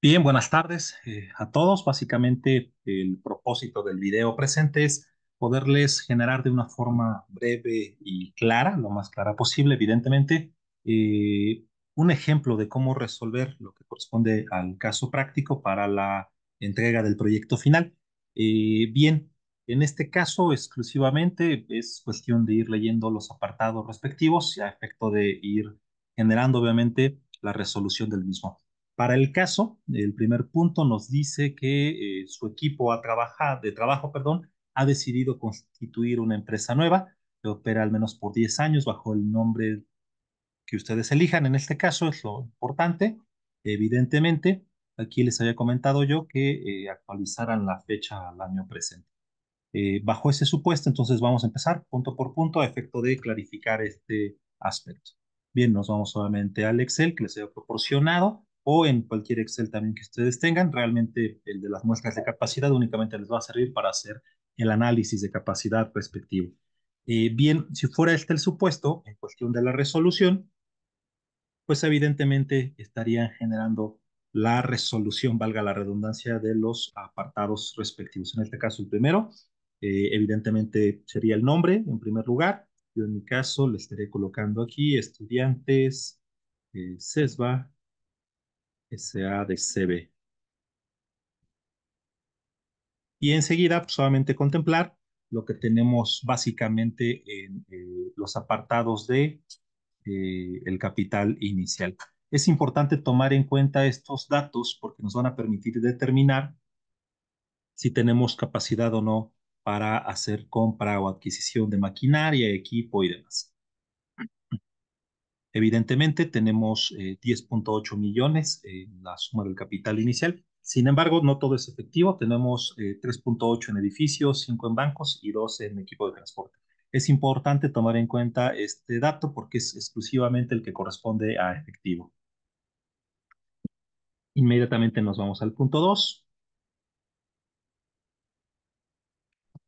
Bien, buenas tardes a todos. Básicamente, el propósito del video presente es poderles generar de una forma breve y clara, lo más clara posible, evidentemente, eh, un ejemplo de cómo resolver lo que corresponde al caso práctico para la entrega del proyecto final. Bien, en este caso exclusivamente es cuestión de ir leyendo los apartados respectivos y a efecto de ir generando, obviamente, la resolución del mismo. Para el caso, el primer punto nos dice que su equipo de trabajo, perdón, ha decidido constituir una empresa nueva que opera al menos por 10 años bajo el nombre que ustedes elijan. En este caso es lo importante. Evidentemente, aquí les había comentado yo que actualizaran la fecha al año presente. Bajo ese supuesto, entonces vamos a empezar punto por punto a efecto de clarificar este aspecto. Bien, nos vamos solamente al Excel que les he proporcionado o en cualquier Excel también que ustedes tengan. Realmente el de las muestras de capacidad únicamente les va a servir para hacer el análisis de capacidad respectivo. Bien, si fuera este el supuesto en cuestión de la resolución, pues evidentemente estarían generando la resolución, valga la redundancia, de los apartados respectivos. En este caso, el primero, evidentemente sería el nombre en primer lugar. Yo en mi caso le estaré colocando aquí estudiantes CESBA SADCB. Y enseguida, pues, solamente contemplar lo que tenemos básicamente en los apartados de el capital inicial. Es importante tomar en cuenta estos datos porque nos van a permitir determinar si tenemos capacidad o no para hacer compra o adquisición de maquinaria, equipo y demás. Evidentemente tenemos 10.8 millones en la suma del capital inicial. Sin embargo, no todo es efectivo. Tenemos 3.8 en edificios, 5 en bancos y 2 en equipo de transporte. Es importante tomar en cuenta este dato porque es exclusivamente el que corresponde a efectivo. Inmediatamente nos vamos al punto 2.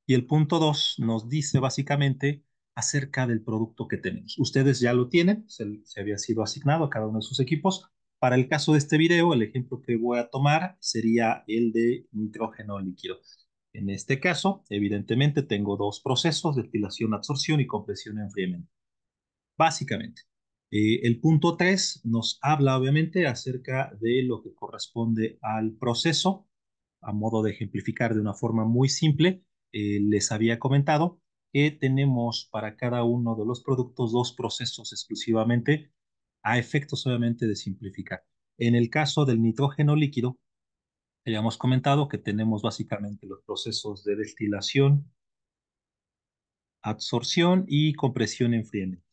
Y el punto 2 nos dice básicamente acerca del producto que tenemos. Ustedes ya lo tienen, se había sido asignado a cada uno de sus equipos. Para el caso de este video, el ejemplo que voy a tomar sería el de nitrógeno líquido. En este caso, evidentemente, tengo dos procesos: destilación, absorción y compresión y enfriamiento. Básicamente, el punto 3 nos habla obviamente acerca de lo que corresponde al proceso. A modo de ejemplificar de una forma muy simple, les había comentado que tenemos para cada uno de los productos dos procesos exclusivamente a efectos obviamente de simplificar. En el caso del nitrógeno líquido, habíamos comentado que tenemos básicamente los procesos de destilación, absorción y compresión y enfriamiento.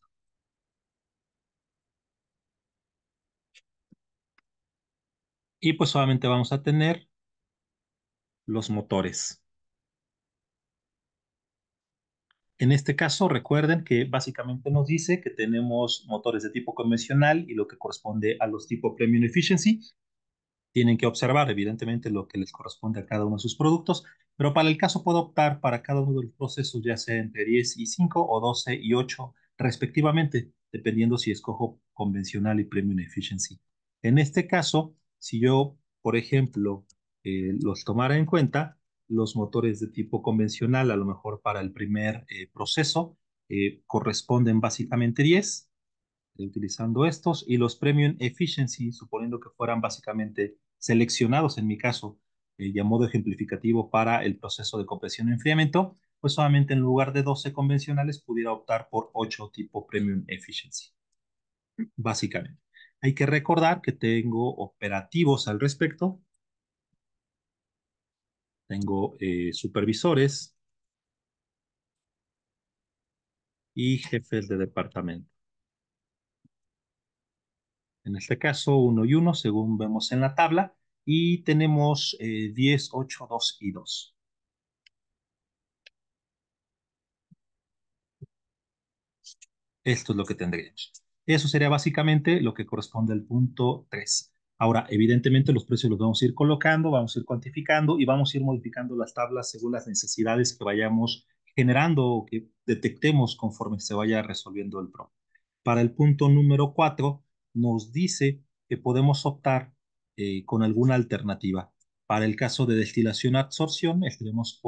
Y pues solamente vamos a tener los motores. En este caso, recuerden que básicamente nos dice que tenemos motores de tipo convencional y lo que corresponde a los tipo Premium Efficiency. Tienen que observar, evidentemente, lo que les corresponde a cada uno de sus productos, pero para el caso puedo optar para cada uno de los procesos, ya sea entre 10 y 5 o 12 y 8 respectivamente, dependiendo si escojo convencional y Premium Efficiency. En este caso, si yo, por ejemplo, los tomara en cuenta, los motores de tipo convencional, a lo mejor para el primer proceso, corresponden básicamente 10 utilizando estos, y los Premium Efficiency, suponiendo que fueran básicamente seleccionados en mi caso, y a modo ejemplificativo para el proceso de compresión y enfriamiento, pues solamente en lugar de 12 convencionales pudiera optar por 8 tipo Premium Efficiency, básicamente. Hay que recordar que tengo operativos al respecto, tengo supervisores y jefes de departamento. En este caso, uno y uno, según vemos en la tabla, y tenemos 10, 8, 2 y 2. Esto es lo que tendríamos. Eso sería básicamente lo que corresponde al punto 3. Ahora, evidentemente, los precios los vamos a ir colocando, vamos a ir cuantificando y vamos a ir modificando las tablas según las necesidades que vayamos generando o que detectemos conforme se vaya resolviendo el problema. Para el punto número 4, nos dice que podemos optar con alguna alternativa. Para el caso de destilación-absorción, estaremos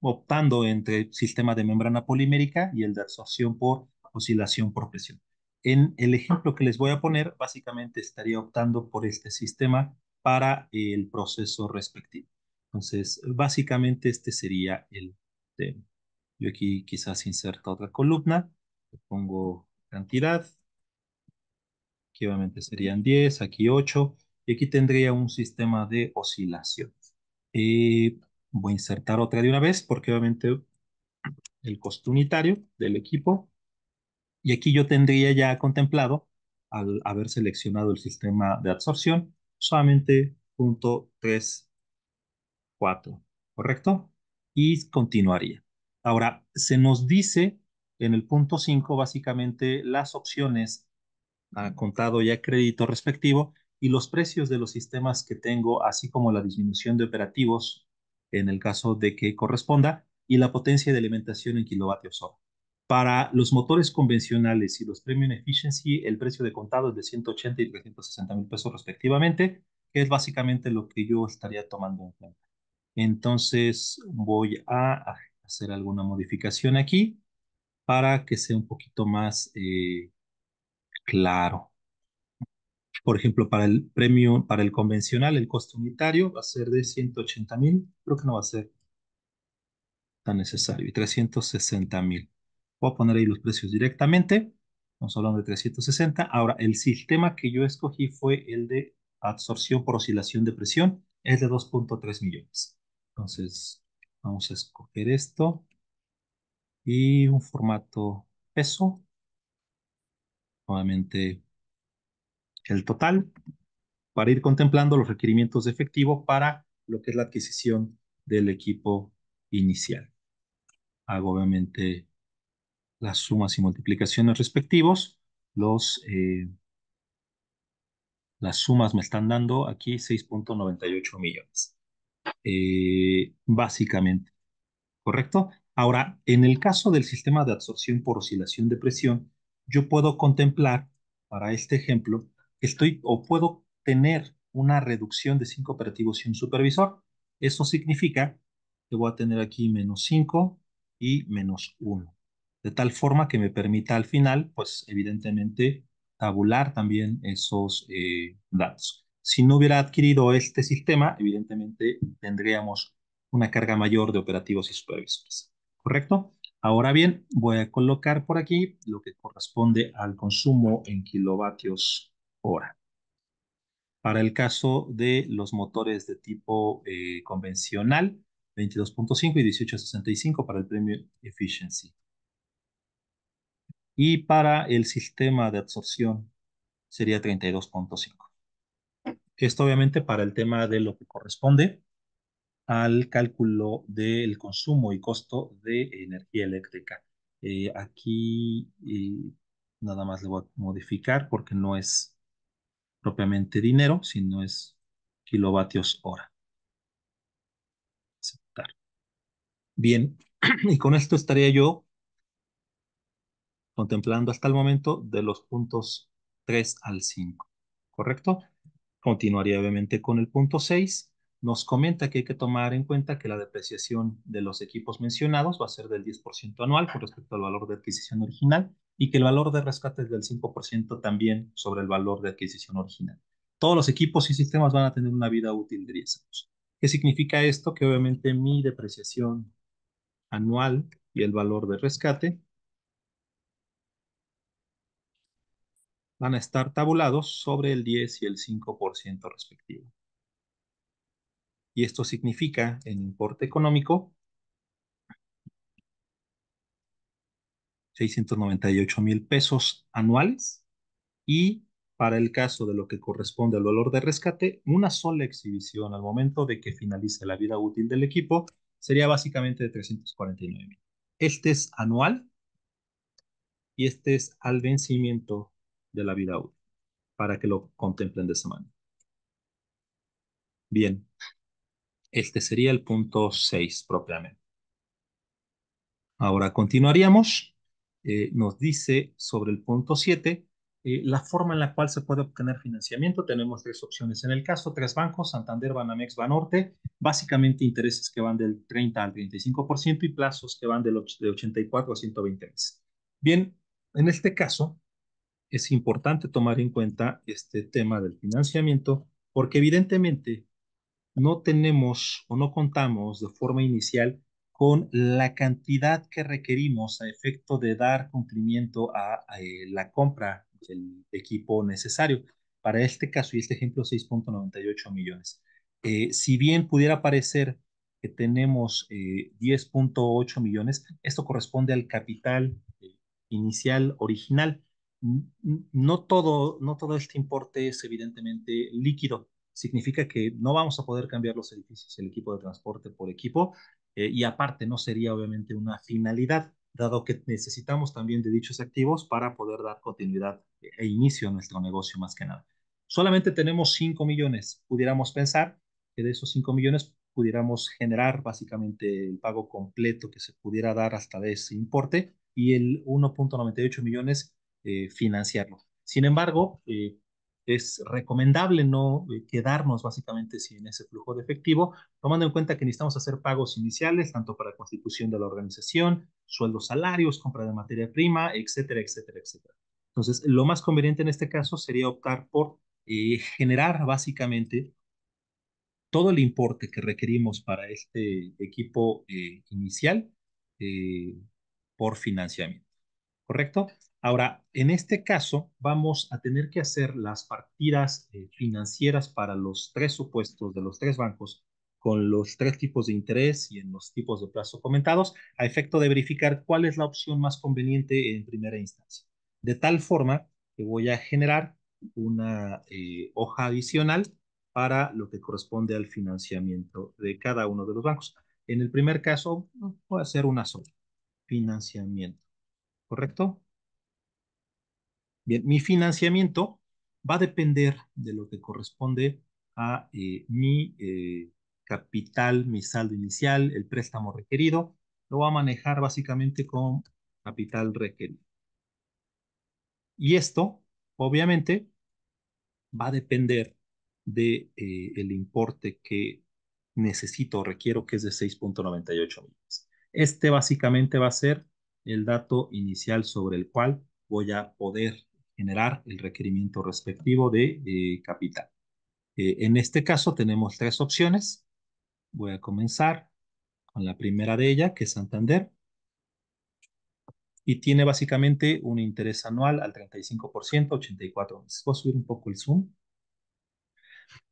optando entre sistema de membrana polimérica y el de absorción por oscilación por presión. En el ejemplo que les voy a poner, básicamente estaría optando por este sistema para el proceso respectivo. Entonces, básicamente este sería el tema. Yo aquí quizás inserto otra columna, le pongo cantidad, que obviamente serían 10, aquí 8, y aquí tendría un sistema de oscilación. Eh, Voy a insertar otra de una vez, porque obviamente el costo unitario del equipo, y aquí yo tendría ya contemplado, al haber seleccionado el sistema de absorción, solamente punto 3,4, ¿correcto? Y continuaría. Ahora, se nos dice en el punto 5 básicamente las opciones a contado y a crédito respectivo y los precios de los sistemas que tengo, así como la disminución de operativos en el caso de que corresponda y la potencia de alimentación en kilovatios hora. Para los motores convencionales y los Premium Efficiency, el precio de contado es de 180 y 360 mil pesos respectivamente, que es básicamente lo que yo estaría tomando en cuenta. Entonces voy a hacer alguna modificación aquí para que sea un poquito más claro. Por ejemplo, para el premio, para el convencional, el costo unitario va a ser de 180,000. Creo que no va a ser tan necesario. Y 360,000. Voy a poner ahí los precios directamente. Estamos hablando de 360. Ahora, el sistema que yo escogí fue el de absorción por oscilación de presión. Es de 2,3 millones. Entonces, vamos a escoger esto y un formato peso. Nuevamente, el total, para ir contemplando los requerimientos de efectivo para lo que es la adquisición del equipo inicial. Hago obviamente las sumas y multiplicaciones respectivos. Las sumas me están dando aquí 6,98 millones. Básicamente. ¿Correcto? Ahora, en el caso del sistema de absorción por oscilación de presión, yo puedo contemplar, para este ejemplo, estoy o puedo tener una reducción de 5 operativos y un supervisor. Eso significa que voy a tener aquí -5 y -1, de tal forma que me permita al final, pues evidentemente, tabular también esos datos. Si no hubiera adquirido este sistema, evidentemente tendríamos una carga mayor de operativos y supervisores. ¿Correcto? Ahora bien, voy a colocar por aquí lo que corresponde al consumo en kilovatios hora. Para el caso de los motores de tipo convencional, 22,5 y 18,65 para el Premium Efficiency. Y para el sistema de absorción sería 32,5. Esto obviamente para el tema de lo que corresponde al cálculo del consumo y costo de energía eléctrica. Aquí nada más le voy a modificar porque no es propiamente dinero, sino es kilovatios hora. Aceptar. Bien, y con esto estaría yo contemplando hasta el momento de los puntos 3 al 5. ¿Correcto? Continuaría obviamente con el punto 6. Nos comenta que hay que tomar en cuenta que la depreciación de los equipos mencionados va a ser del 10% anual con respecto al valor de adquisición original y que el valor de rescate es del 5% también sobre el valor de adquisición original. Todos los equipos y sistemas van a tener una vida útil de 10 años. ¿Qué significa esto? Que obviamente mi depreciación anual y el valor de rescate van a estar tabulados sobre el 10 y el 5% respectivo. Y esto significa en importe económico 698,000 pesos anuales y para el caso de lo que corresponde al valor de rescate, una sola exhibición al momento de que finalice la vida útil del equipo sería básicamente de 349,000. Este es anual y este es al vencimiento de la vida útil, para que lo contemplen de esa manera. Bien, este sería el punto 6 propiamente. Ahora continuaríamos. Nos dice sobre el punto 7 La forma en la cual se puede obtener financiamiento, tenemos tres opciones en el caso, tres bancos, Santander, Banamex, Banorte, básicamente intereses que van del 30 al 35% y plazos que van de 84 a 120 meses. Bien, en este caso es importante tomar en cuenta este tema del financiamiento porque evidentemente no tenemos o no contamos de forma inicial con la cantidad que requerimos a efecto de dar cumplimiento a la compra del equipo necesario. Para este caso y este ejemplo, 6.98 millones. Si bien pudiera parecer que tenemos 10.8 millones, esto corresponde al capital inicial original. No todo este importe es evidentemente líquido. Significa que no vamos a poder cambiar los edificios, el equipo de transporte por equipo, y aparte no sería obviamente una finalidad, dado que necesitamos también de dichos activos para poder dar continuidad e inicio a nuestro negocio más que nada. Solamente tenemos 5 millones. Pudiéramos pensar que de esos 5 millones pudiéramos generar básicamente el pago completo que se pudiera dar hasta de ese importe y el 1.98 millones financiarlo. Sin embargo, es recomendable no quedarnos básicamente sin ese flujo de efectivo, tomando en cuenta que necesitamos hacer pagos iniciales, tanto para constitución de la organización, sueldos, salarios, compra de materia prima, etcétera, etcétera, etcétera. Entonces, lo más conveniente en este caso sería optar por generar básicamente todo el importe que requerimos para este equipo inicial eh, por financiamiento. ¿Correcto? Ahora, en este caso, vamos a tener que hacer las partidas financieras para los tres supuestos de los tres bancos con los tres tipos de interés y en los tipos de plazo comentados, a efecto de verificar cuál es la opción más conveniente en primera instancia. De tal forma que voy a generar una hoja adicional para lo que corresponde al financiamiento de cada uno de los bancos. En el primer caso, voy a hacer una sola, financiamiento, ¿correcto? Bien, mi financiamiento va a depender de lo que corresponde a mi capital, mi saldo inicial, el préstamo requerido. Lo voy a manejar básicamente con capital requerido. Y esto, obviamente, va a depender de el importe que necesito o requiero, que es de 6.98 millones. Este básicamente va a ser el dato inicial sobre el cual voy a poder generar el requerimiento respectivo de capital. En este caso tenemos tres opciones. Voy a comenzar con la primera de ellas, que es Santander, y tiene básicamente un interés anual al 35%, 84 meses. Voy a subir un poco el zoom.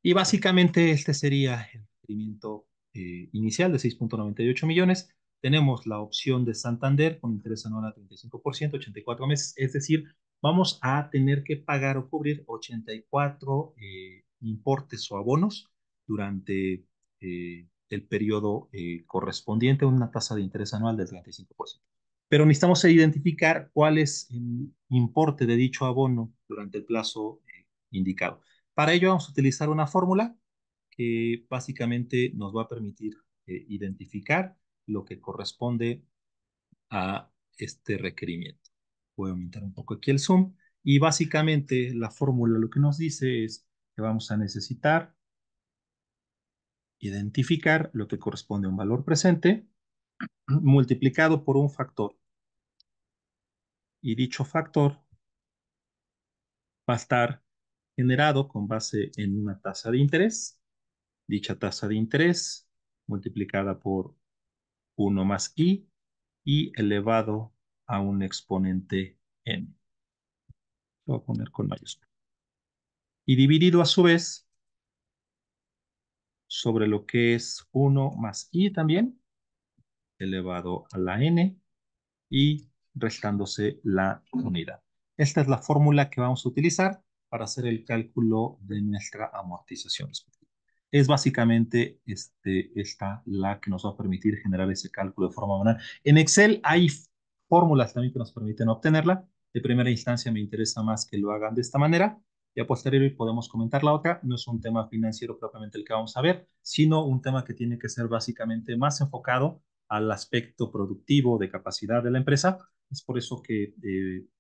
Y básicamente este sería el requerimiento inicial de 6.98 millones. Tenemos la opción de Santander con interés anual a 35%, 84 meses, es decir, vamos a tener que pagar o cubrir 84 importes o abonos durante el periodo correspondiente a una tasa de interés anual del 35%. Pero necesitamos identificar cuál es el importe de dicho abono durante el plazo indicado. Para ello vamos a utilizar una fórmula que básicamente nos va a permitir identificar lo que corresponde a este requerimiento. Voy a aumentar un poco aquí el zoom y básicamente la fórmula lo que nos dice es que vamos a necesitar identificar lo que corresponde a un valor presente multiplicado por un factor y dicho factor va a estar generado con base en una tasa de interés. Dicha tasa de interés multiplicada por uno más i y elevado a un exponente n. Lo voy a poner con mayúscula. Y dividido a su vez sobre lo que es 1 más i también, elevado a la n y restándose la unidad. Esta es la fórmula que vamos a utilizar para hacer el cálculo de nuestra amortización. Es básicamente esta la que nos va a permitir generar ese cálculo de forma manual. En Excel hay fórmulas también que nos permiten obtenerla. De primera instancia me interesa más que lo hagan de esta manera y a posteriori podemos comentar la otra. No es un tema financiero propiamente el que vamos a ver, sino un tema que tiene que ser básicamente más enfocado al aspecto productivo de capacidad de la empresa Es por eso que,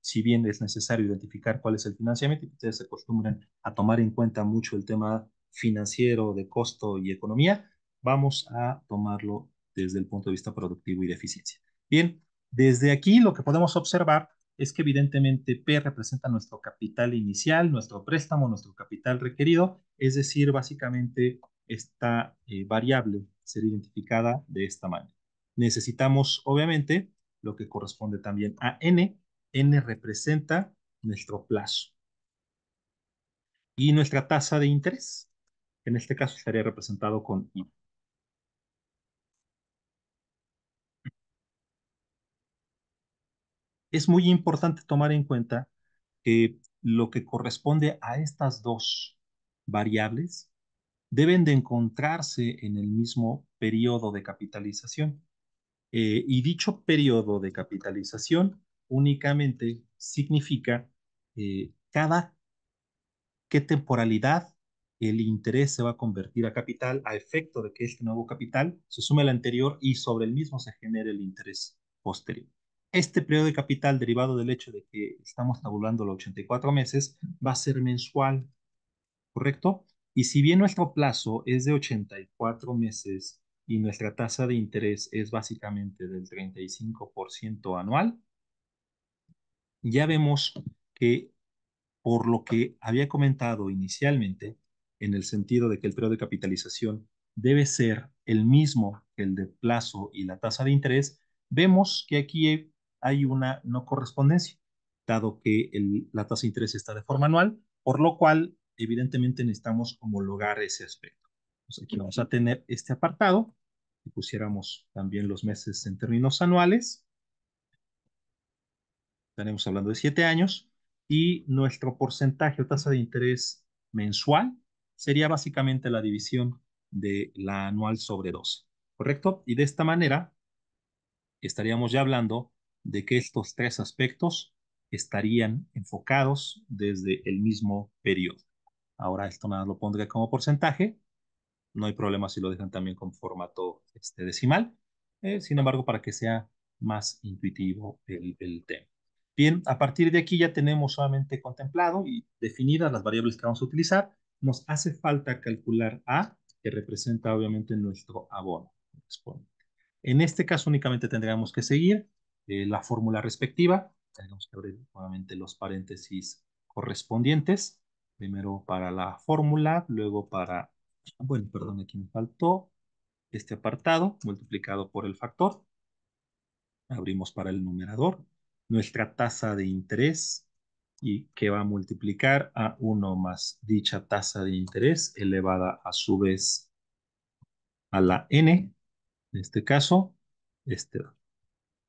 si bien es necesario identificar cuál es el financiamiento, y que ustedes se acostumbran a tomar en cuenta mucho el tema financiero de costo y economía, vamos a tomarlo desde el punto de vista productivo y de eficiencia. Bien, desde aquí lo que podemos observar es que evidentemente P representa nuestro capital inicial, nuestro préstamo, nuestro capital requerido, es decir, básicamente esta variable ser identificada de esta manera. Necesitamos, obviamente, lo que corresponde también a N. N representa nuestro plazo y nuestra tasa de interés, que en este caso estaría representado con I. Es muy importante tomar en cuenta que lo que corresponde a estas dos variables deben de encontrarse en el mismo periodo de capitalización. Y dicho periodo de capitalización únicamente significa cada qué temporalidad el interés se va a convertir a capital a efecto de que este nuevo capital se sume al anterior y sobre el mismo se genere el interés posterior. Este periodo de capital derivado del hecho de que estamos tabulando los 84 meses va a ser mensual, ¿correcto? Y si bien nuestro plazo es de 84 meses y nuestra tasa de interés es básicamente del 35% anual, ya vemos que por lo que había comentado inicialmente, en el sentido de que el periodo de capitalización debe ser el mismo que el de plazo y la tasa de interés, vemos que aquí hay una no correspondencia, dado que la tasa de interés está de forma anual, por lo cual evidentemente necesitamos homologar ese aspecto. Entonces aquí vamos a tener este apartado, si pusiéramos también los meses en términos anuales, estaremos hablando de 7 años, y nuestro porcentaje o tasa de interés mensual sería básicamente la división de la anual sobre 12, ¿correcto? Y de esta manera estaríamos ya hablando de que estos tres aspectos estarían enfocados desde el mismo periodo. Ahora esto nada lo pondré como porcentaje, no hay problema si lo dejan también con formato decimal. Sin embargo, para que sea más intuitivo el tema. Bien, a partir de aquí ya tenemos solamente contemplado y definidas las variables que vamos a utilizar. Nos hace falta calcular A, que representa obviamente nuestro abono. En este caso únicamente tendríamos que seguir la fórmula respectiva. Tenemos que abrir nuevamente los paréntesis correspondientes. Primero para la fórmula, luego para, bueno, perdón, aquí me faltó este apartado multiplicado por el factor. Abrimos para el numerador nuestra tasa de interés y que va a multiplicar a 1 más dicha tasa de interés elevada a su vez a la n, en este caso, este,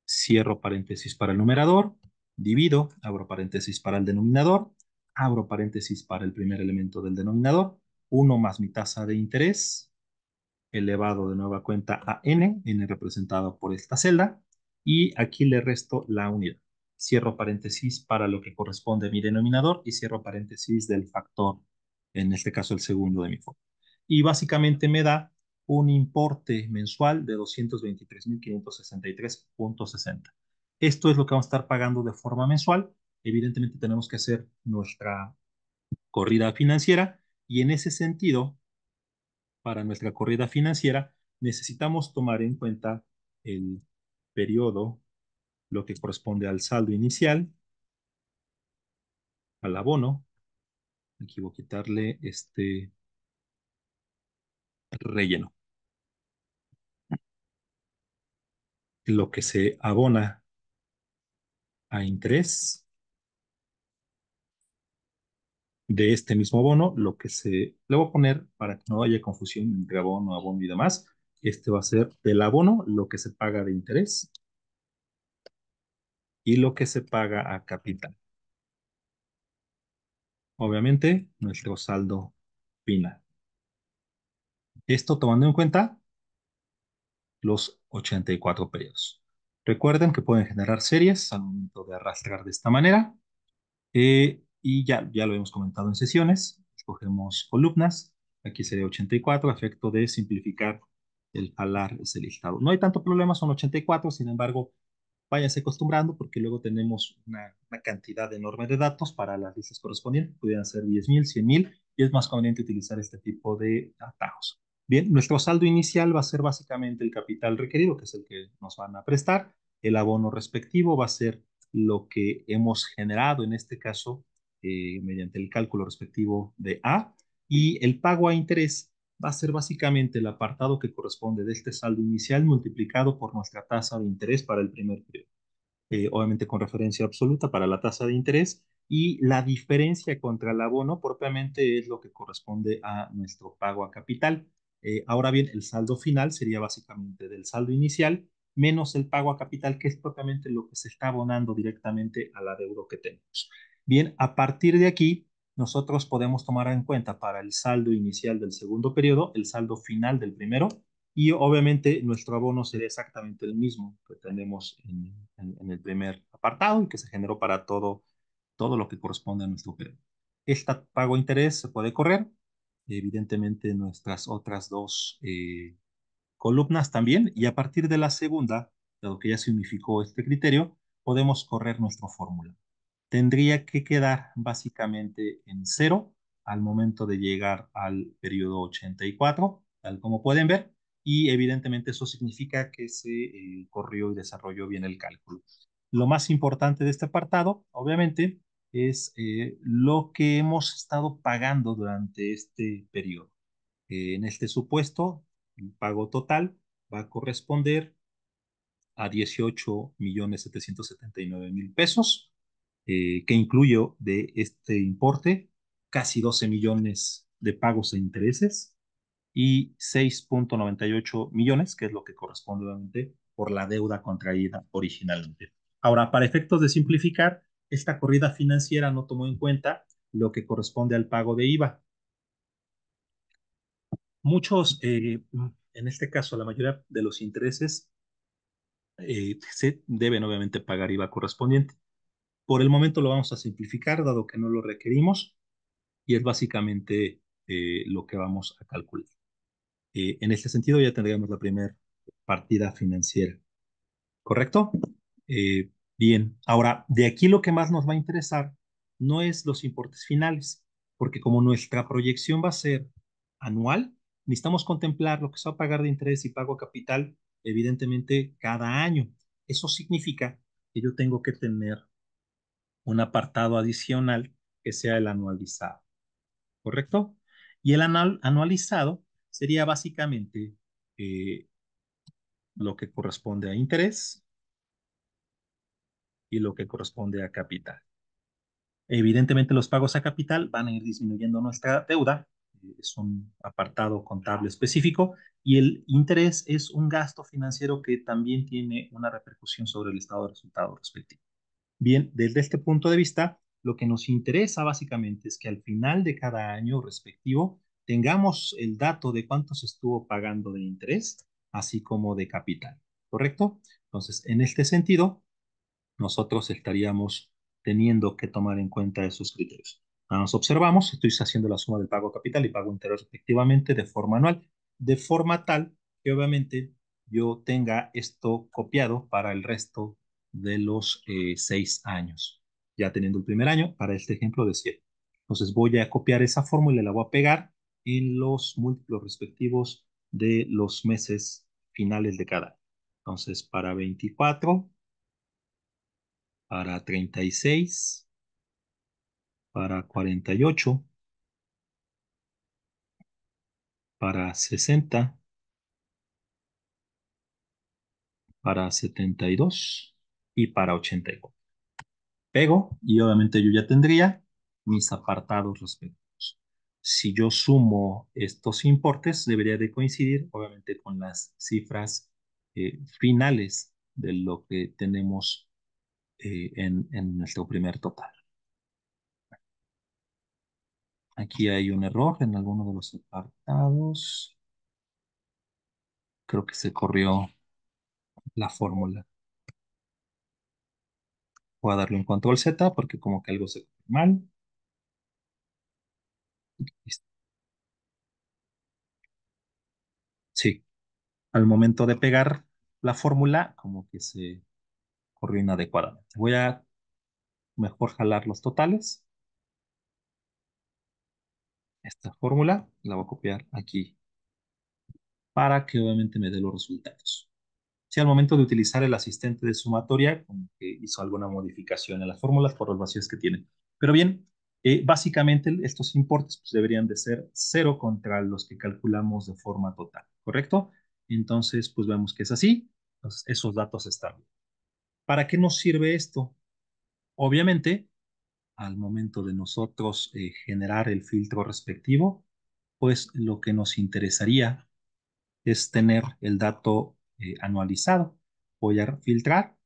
cierro paréntesis para el numerador, divido, abro paréntesis para el denominador, abro paréntesis para el primer elemento del denominador, 1 más mi tasa de interés, elevado de nueva cuenta a n representado por esta celda, y aquí le resto la unidad. Cierro paréntesis para lo que corresponde a mi denominador y cierro paréntesis del factor, en este caso el segundo de mi fórmula. Y básicamente me da un importe mensual de 223.563.60. Esto es lo que vamos a estar pagando de forma mensual. Evidentemente tenemos que hacer nuestra corrida financiera y en ese sentido, para nuestra corrida financiera, necesitamos tomar en cuenta el periodo, lo que corresponde al saldo inicial, al abono. Aquí voy a quitarle este relleno. Lo que se abona a interés de este mismo abono, lo que le voy a poner para que no haya confusión entre abono y demás. Este va a ser del abono, lo que se paga de interés y lo que se paga a capital. Obviamente, nuestro saldo final. Esto tomando en cuenta los 84 periodos. Recuerden que pueden generar series al momento de arrastrar de esta manera. Y ya lo hemos comentado en sesiones. Escogemos columnas. Aquí sería 84, a efecto de simplificar el jalar ese listado. No hay tanto problema, son 84, sin embargo, váyanse acostumbrando porque luego tenemos una cantidad enorme de datos para las listas correspondientes, pudieran ser 10,000, 100,000, y es más conveniente utilizar este tipo de atajos. Bien, nuestro saldo inicial va a ser básicamente el capital requerido, que es el que nos van a prestar. El abono respectivo va a ser lo que hemos generado, en este caso, mediante el cálculo respectivo de A, y el pago a interés va a ser básicamente el apartado que corresponde de este saldo inicial multiplicado por nuestra tasa de interés para el primer periodo. Obviamente con referencia absoluta para la tasa de interés, y la diferencia contra el abono propiamente es lo que corresponde a nuestro pago a capital. Ahora bien, el saldo final sería básicamente del saldo inicial menos el pago a capital, que es propiamente lo que se está abonando directamente a la deuda que tenemos. Bien, a partir de aquí, nosotros podemos tomar en cuenta para el saldo inicial del segundo periodo, el saldo final del primero, y obviamente nuestro abono sería exactamente el mismo que tenemos en el primer apartado y que se generó para todo lo que corresponde a nuestro periodo. Este pago de interés se puede correr, evidentemente nuestras otras dos columnas también, y a partir de la segunda, dado que ya se unificó este criterio, podemos correr nuestra fórmula. Tendría que quedar básicamente en cero al momento de llegar al periodo 84, tal como pueden ver, y evidentemente eso significa que se corrió y desarrolló bien el cálculo. Lo más importante de este apartado, obviamente, es lo que hemos estado pagando durante este periodo. En este supuesto, el pago total va a corresponder a 18,779,000 pesos, que incluyo de este importe casi 12 millones de pagos e intereses y 6,98 millones, que es lo que corresponde obviamente por la deuda contraída originalmente. Ahora, para efectos de simplificar, esta corrida financiera no tomó en cuenta lo que corresponde al pago de IVA. Muchos, en este caso, la mayoría de los intereses se deben obviamente pagar IVA correspondiente. Por el momento lo vamos a simplificar, dado que no lo requerimos, y es básicamente lo que vamos a calcular. En este sentido ya tendríamos la primera partida financiera, ¿correcto? Bien, ahora, de aquí lo que más nos va a interesar no es los importes finales, porque como nuestra proyección va a ser anual, necesitamos contemplar lo que se va a pagar de interés y pago a capital, evidentemente, cada año. Eso significa que yo tengo que tener un apartado adicional que sea el anualizado, ¿correcto? Y el anualizado sería básicamente eh, lo que corresponde a interés y lo que corresponde a capital. Evidentemente, los pagos a capital van a ir disminuyendo nuestra deuda, es un apartado contable específico, y el interés es un gasto financiero que también tiene una repercusión sobre el estado de resultado respectivo. Bien, desde este punto de vista, lo que nos interesa básicamente es que al final de cada año respectivo tengamos el dato de cuánto se estuvo pagando de interés, así como de capital, ¿correcto? Entonces, en este sentido, nosotros estaríamos teniendo que tomar en cuenta esos criterios. Nos observamos, estoy haciendo la suma del pago capital y pago interés respectivamente de forma anual, de forma tal que obviamente yo tenga esto copiado para el resto de los 6 años, ya teniendo el primer año para este ejemplo de 7. Entonces voy a copiar esa fórmula y la voy a pegar en los múltiplos respectivos de los meses finales de cada año. Entonces, para 24, para 36, para 48, para 60, para 72 y para 84. Pego y obviamente yo ya tendría mis apartados respectivos. Si yo sumo estos importes, debería de coincidir obviamente con las cifras finales de lo que tenemos en nuestro primer total. Aquí hay un error en alguno de los apartados. Creo que se corrió la fórmula. Voy a darle un control Z porque como que algo se corrió mal. Listo. Sí, al momento de pegar la fórmula, como que se corrió inadecuadamente. Voy a mejor jalar los totales. Esta fórmula la voy a copiar aquí para que obviamente me dé los resultados. Si al momento de utilizar el asistente de sumatoria, como que hizo alguna modificación en las fórmulas por los vacíos que tiene. Pero bien, básicamente estos importes pues, deberían de ser cero contra los que calculamos de forma total, ¿correcto? Entonces, pues vemos que es así. Entonces, esos datos están bien. ¿Para qué nos sirve esto? Obviamente, al momento de nosotros generar el filtro respectivo, pues lo que nos interesaría es tener el dato anualizado. Voy a filtrar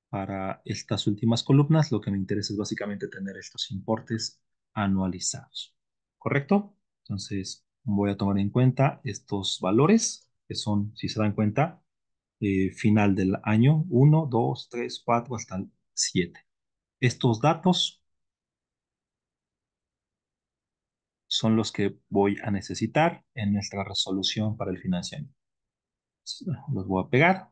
para estas últimas columnas. Lo que me interesa es básicamente tener estos importes anualizados. ¿Correcto? Entonces voy a tomar en cuenta estos valores que son, si se dan cuenta, final del año 1, 2, 3, 4 hasta el 7. Estos datos son los que voy a necesitar en nuestra resolución para el financiamiento. Los voy a pegar.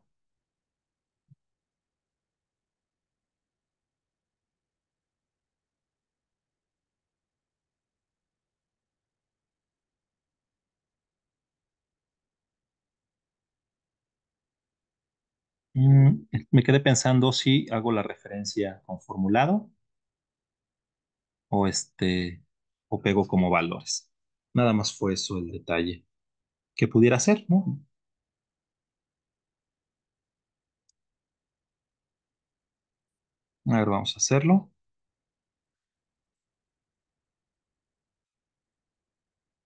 Me quedé pensando si hago la referencia con formulado o o pego como valores. Nada más fue eso el detalle que pudiera ser, ¿no? A ver, vamos a hacerlo.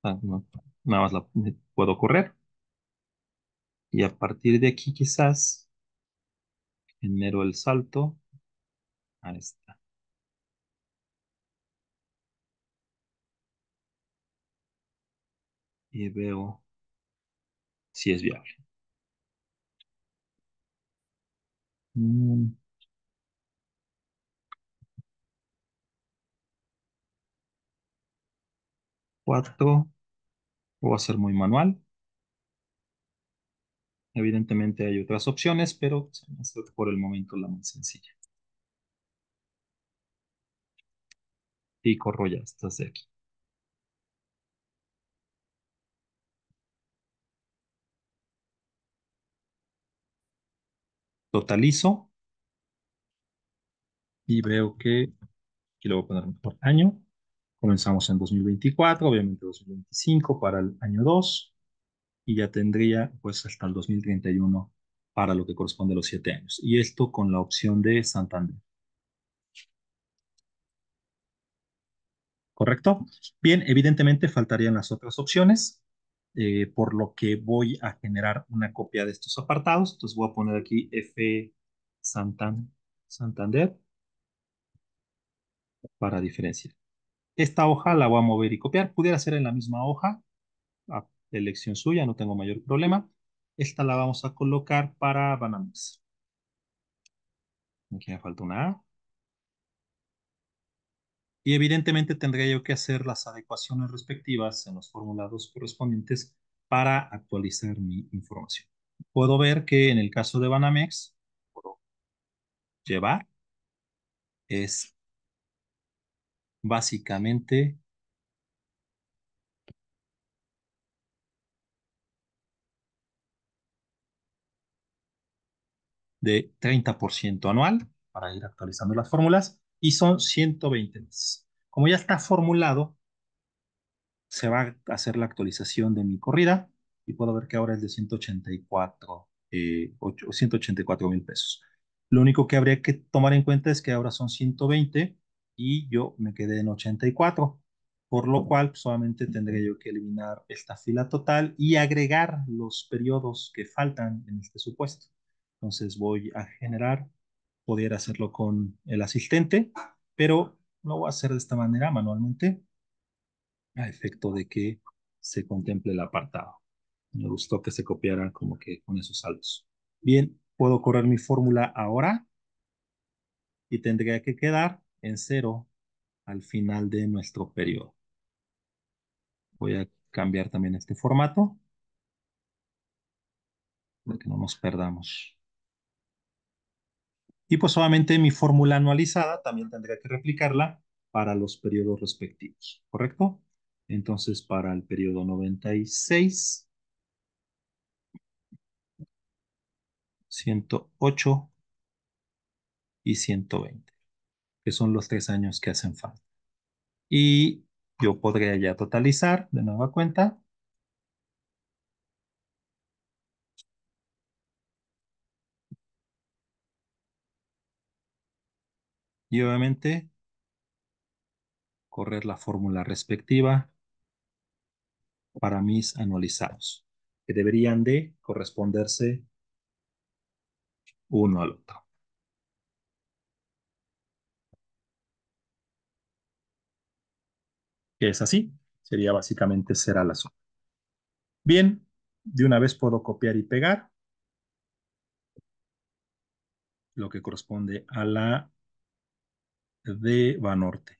Nada más la puedo correr y a partir de aquí quizás genero el salto a esta y veo si es viable. Mm, 4, voy a hacer muy manual. Evidentemente hay otras opciones, pero se me hace por el momento la más sencilla. Y corro ya estas de aquí. Totalizo y veo que aquí lo voy a poner por año. Comenzamos en 2024, obviamente 2025 para el año 2 y ya tendría pues hasta el 2031 para lo que corresponde a los 7 años. Y esto con la opción de Santander, ¿correcto? Bien, evidentemente faltarían las otras opciones, por lo que voy a generar una copia de estos apartados. Entonces voy a poner aquí F Santander para diferenciar. Esta hoja la voy a mover y copiar. Pudiera ser en la misma hoja, a elección suya, no tengo mayor problema. Esta la vamos a colocar para Banamex. Aquí me falta una A. Y evidentemente tendría yo que hacer las adecuaciones respectivas en los formulados correspondientes para actualizar mi información. Puedo ver que en el caso de Banamex, puedo llevar es básicamente de 30% anual para ir actualizando las fórmulas y son 120 meses. Como ya está formulado, se va a hacer la actualización de mi corrida y puedo ver que ahora es de 184, 184 mil pesos. Lo único que habría que tomar en cuenta es que ahora son 120 y yo me quedé en 84, por lo cual solamente tendré yo que eliminar esta fila total y agregar los periodos que faltan en este supuesto. Entonces voy a generar, podría hacerlo con el asistente, pero lo voy a hacer de esta manera manualmente a efecto de que se contemple el apartado. Me gustó que se copiara como que con esos saltos. Bien, puedo correr mi fórmula ahora y tendría que quedar en cero al final de nuestro periodo. Voy a cambiar también este formato para que no nos perdamos. Y pues obviamente mi fórmula anualizada también tendría que replicarla para los periodos respectivos, ¿correcto? Entonces, para el periodo 96, 108 y 120, que son los 3 años que hacen falta. Y yo podría ya totalizar de nueva cuenta y obviamente correr la fórmula respectiva para mis anualizados, que deberían de corresponderse uno al otro. Que es así, sería básicamente será la suma. Bien, de una vez puedo copiar y pegar lo que corresponde a la de Banorte.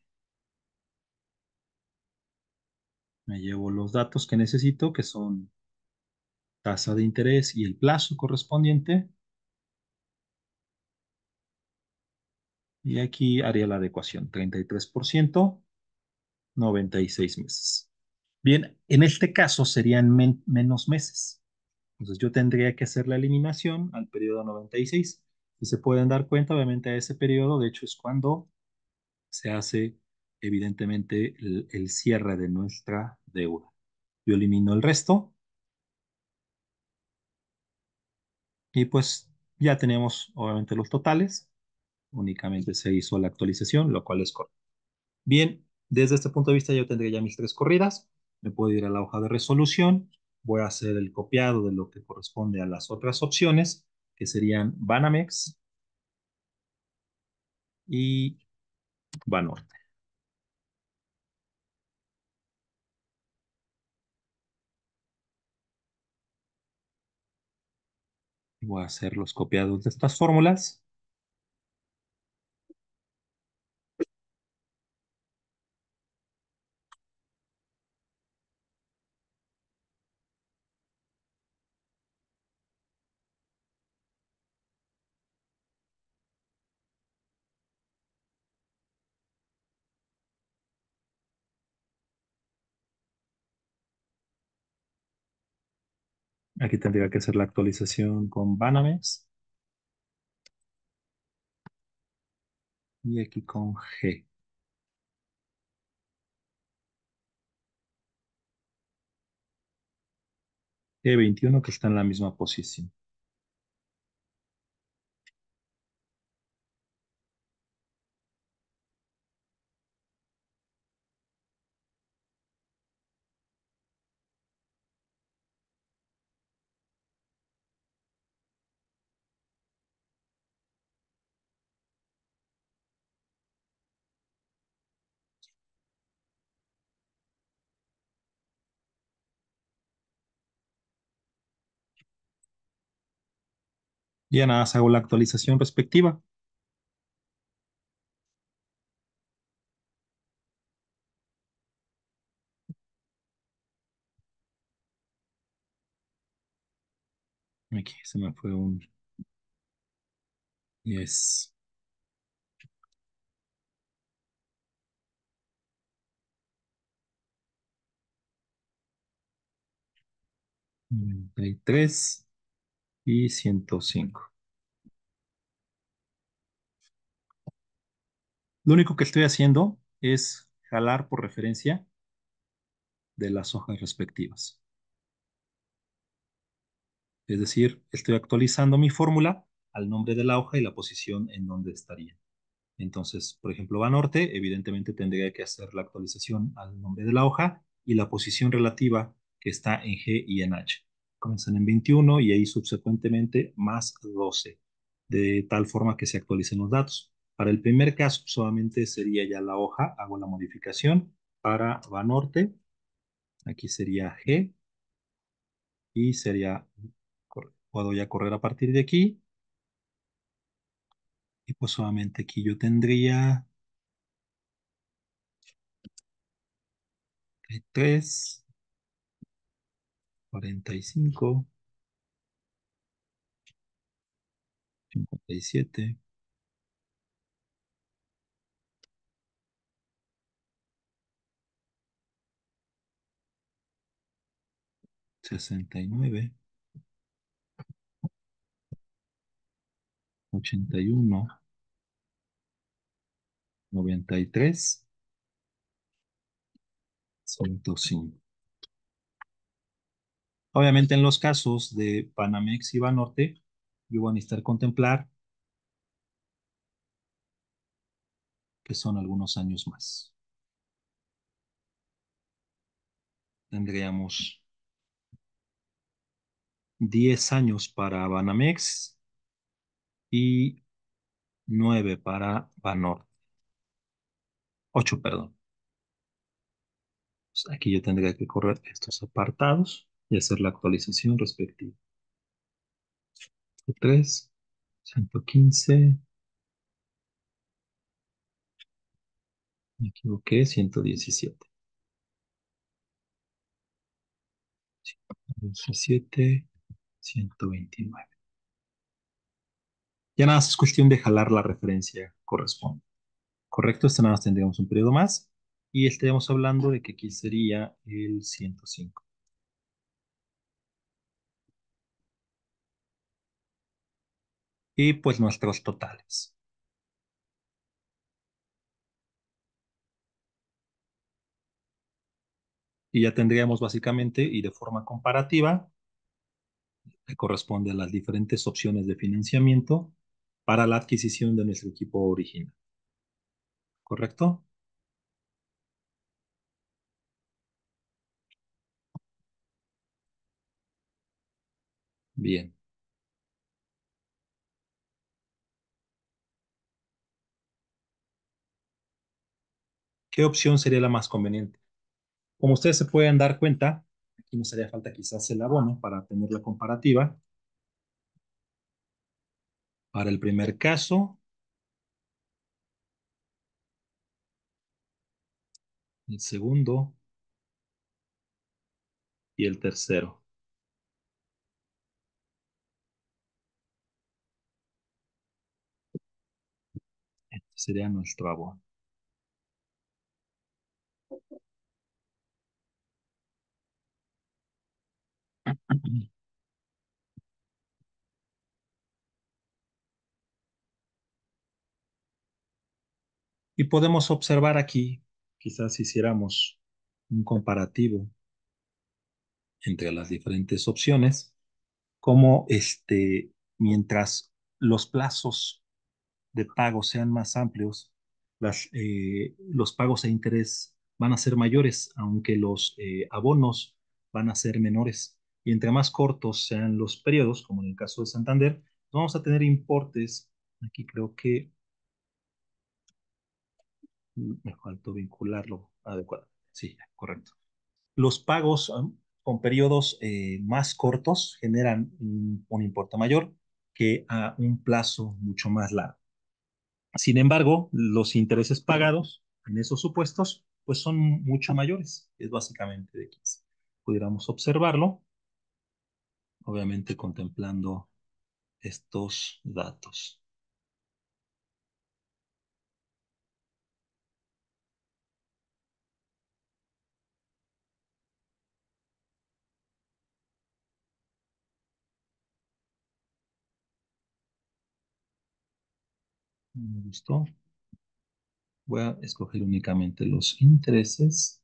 Me llevo los datos que necesito, que son tasa de interés y el plazo correspondiente. Y aquí haría la adecuación, 33%, 96 meses. Bien, en este caso serían menos meses. Entonces yo tendría que hacer la eliminación al periodo 96. Si se pueden dar cuenta, obviamente a ese periodo, de hecho, es cuando se hace evidentemente el cierre de nuestra deuda. Yo elimino el resto y pues ya tenemos obviamente los totales. Únicamente se hizo la actualización, lo cual es correcto. Bien, desde este punto de vista yo tendría ya mis tres corridas. Me puedo ir a la hoja de resolución. Voy a hacer el copiado de lo que corresponde a las otras opciones, que serían Banamex y Banorte. Voy a hacer los copiados de estas fórmulas. Aquí tendría que hacer la actualización con Banamex y aquí con G. G21 que está en la misma posición. Ya nada más hago la actualización respectiva. Aquí se me fue un 10, 93 y 105. Lo único que estoy haciendo es jalar por referencia de las hojas respectivas. Es decir, estoy actualizando mi fórmula al nombre de la hoja y la posición en donde estaría. Entonces, por ejemplo, Banorte, evidentemente tendría que hacer la actualización al nombre de la hoja y la posición relativa que está en G y en H. Comienzan en 21 y ahí subsecuentemente más 12, de tal forma que se actualicen los datos. Para el primer caso, solamente sería ya la hoja, hago la modificación para Banorte, aquí sería G y sería, puedo ya correr a partir de aquí y pues solamente aquí yo tendría 3, 45, 57 69, 81, 93, 105. Obviamente en los casos de Banamex y Banorte, yo voy a necesitar contemplar que son algunos años más. Tendríamos 10 años para Banamex y 9 para Banorte. 8, perdón. Pues aquí yo tendría que correr estos apartados y hacer la actualización respectiva. 3, 115, me equivoqué, 117. 117, 129. Ya nada más es cuestión de jalar la referencia correspondiente. Correcto, este nada más tendríamos un periodo más y estaríamos hablando de que aquí sería el 105. Y pues nuestros totales. Y ya tendríamos básicamente y de forma comparativa que corresponde a las diferentes opciones de financiamiento para la adquisición de nuestro equipo original. ¿Correcto? Bien. ¿Qué opción sería la más conveniente? Como ustedes se pueden dar cuenta, aquí nos haría falta quizás el abono para tener la comparativa. Para el primer caso, el segundo y el tercero. Este sería nuestro abono. Y podemos observar aquí, quizás si hiciéramos un comparativo entre las diferentes opciones, como mientras los plazos de pago sean más amplios, los pagos a interés van a ser mayores, aunque los abonos van a ser menores. Y entre más cortos sean los periodos, como en el caso de Santander, vamos a tener importes. Aquí creo que me faltó vincularlo adecuadamente. Sí, correcto. Los pagos con periodos más cortos generan un importe mayor que a un plazo mucho más largo. Sin embargo, los intereses pagados en esos supuestos pues son mucho mayores. Es básicamente de 15. Pudiéramos observarlo, obviamente contemplando estos datos. Me gustó. Voy a escoger únicamente los intereses.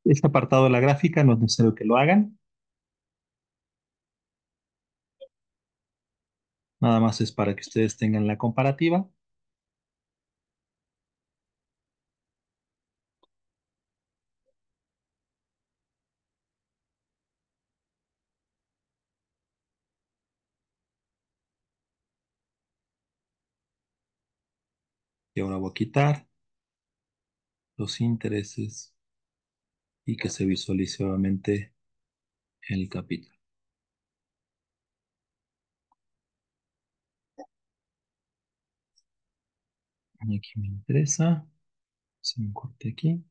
Este apartado de la gráfica no es necesario que lo hagan. Nada más es para que ustedes tengan la comparativa. Y ahora voy a quitar los intereses y que se visualice nuevamente el capítulo. Y aquí me interesa. Si un corte aquí.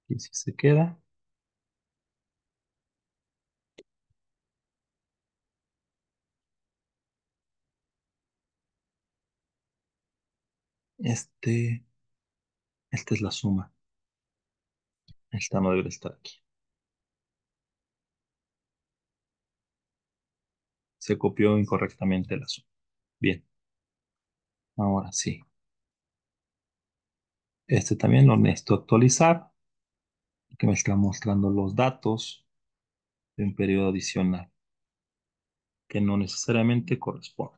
Y si se queda. Este, esta es la suma. Esta no debe estar aquí. Se copió incorrectamente la suma. Bien, ahora sí. Este también lo necesito actualizar, que me está mostrando los datos de un periodo adicional que no necesariamente corresponde.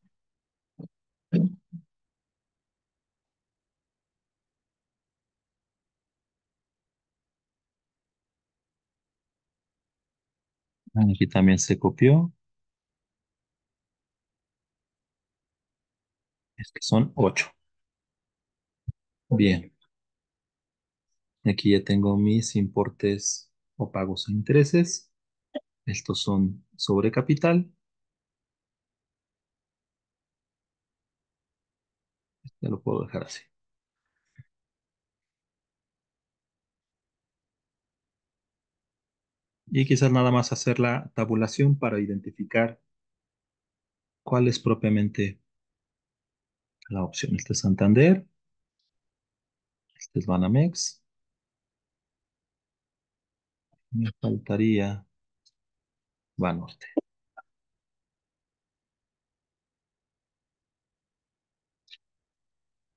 Aquí también se copió. Es que son 8. Bien, aquí ya tengo mis importes o pagos a intereses. Estos son sobre capital. Ya lo puedo dejar así. Y quizás nada más hacer la tabulación para identificar cuál es propiamente la opción. Este es Santander, este es Banamex. Me faltaría Banorte,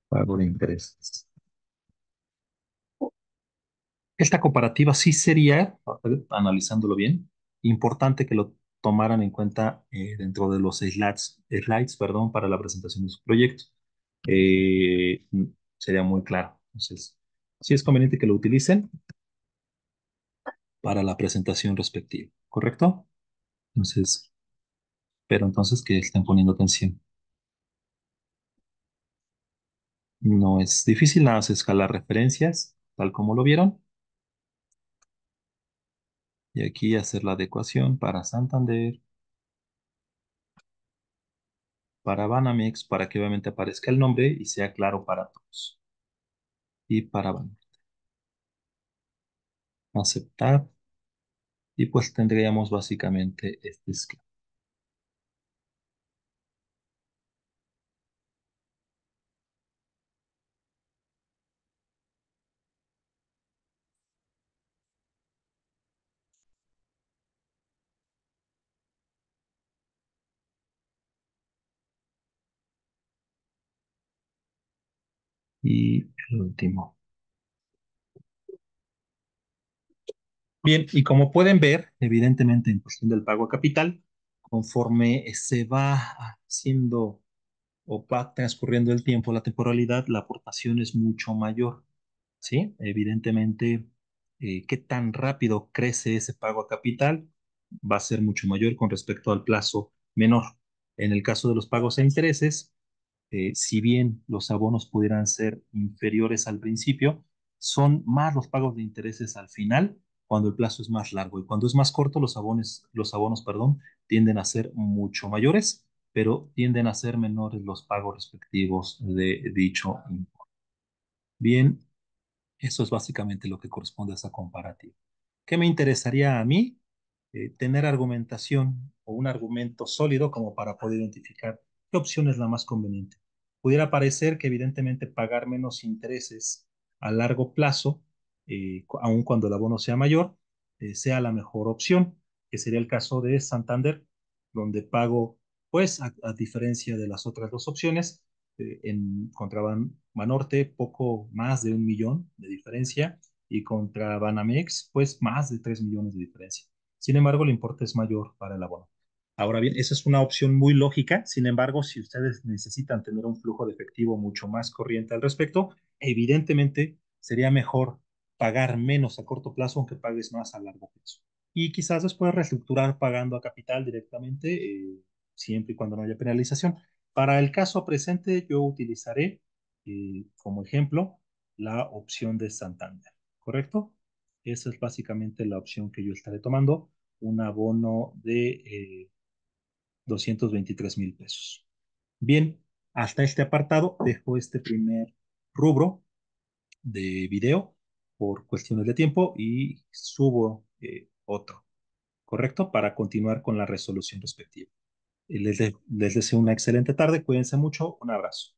pago de intereses. Esta comparativa sí sería, analizándolo bien, importante que lo tomaran en cuenta dentro de los slides, perdón, para la presentación de su proyecto. Eh, Sería muy claro. Entonces, sí es conveniente que lo utilicen para la presentación respectiva, ¿correcto? Entonces, pero entonces que estén poniendo atención. No es difícil, nada más escalar referencias, tal como lo vieron, y aquí hacer la adecuación para Santander, para Banamex, para que obviamente aparezca el nombre y sea claro para todos. Y para Banamex. Aceptar, y pues tendríamos básicamente este esquema. Y el último. Bien, y como pueden ver, evidentemente en cuestión del pago a capital, conforme se va haciendo o va transcurriendo el tiempo, la temporalidad, la aportación es mucho mayor, ¿sí? Evidentemente, qué tan rápido crece ese pago a capital va a ser mucho mayor con respecto al plazo menor. En el caso de los pagos a intereses, si bien los abonos pudieran ser inferiores al principio, son más los pagos de intereses al final cuando el plazo es más largo y cuando es más corto los abonos, perdón, tienden a ser mucho mayores, pero tienden a ser menores los pagos respectivos de dicho importe. Bien, eso es básicamente lo que corresponde a esa comparativa. ¿Qué me interesaría a mí? Tener argumentación o un argumento sólido como para poder identificar qué opción es la más conveniente. Pudiera parecer que evidentemente pagar menos intereses a largo plazo, aun cuando el abono sea mayor, sea la mejor opción, que sería el caso de Santander, donde pago, pues, a diferencia de las otras dos opciones, contra Banorte, poco más de 1 millón de diferencia, y contra Banamex, pues más de 3 millones de diferencia. Sin embargo, el importe es mayor para el abono. Ahora bien, esa es una opción muy lógica. Sin embargo, si ustedes necesitan tener un flujo de efectivo mucho más corriente al respecto, evidentemente sería mejor pagar menos a corto plazo aunque pagues más a largo plazo. Y quizás después reestructurar pagando a capital directamente, siempre y cuando no haya penalización. Para el caso presente, yo utilizaré como ejemplo la opción de Santander, ¿correcto? Esa es básicamente la opción que yo estaré tomando un abono de 223,000 pesos. Bien, hasta este apartado dejo este primer rubro de video por cuestiones de tiempo y subo otro, ¿correcto? Para continuar con la resolución respectiva. Les deseo una excelente tarde, cuídense mucho, un abrazo.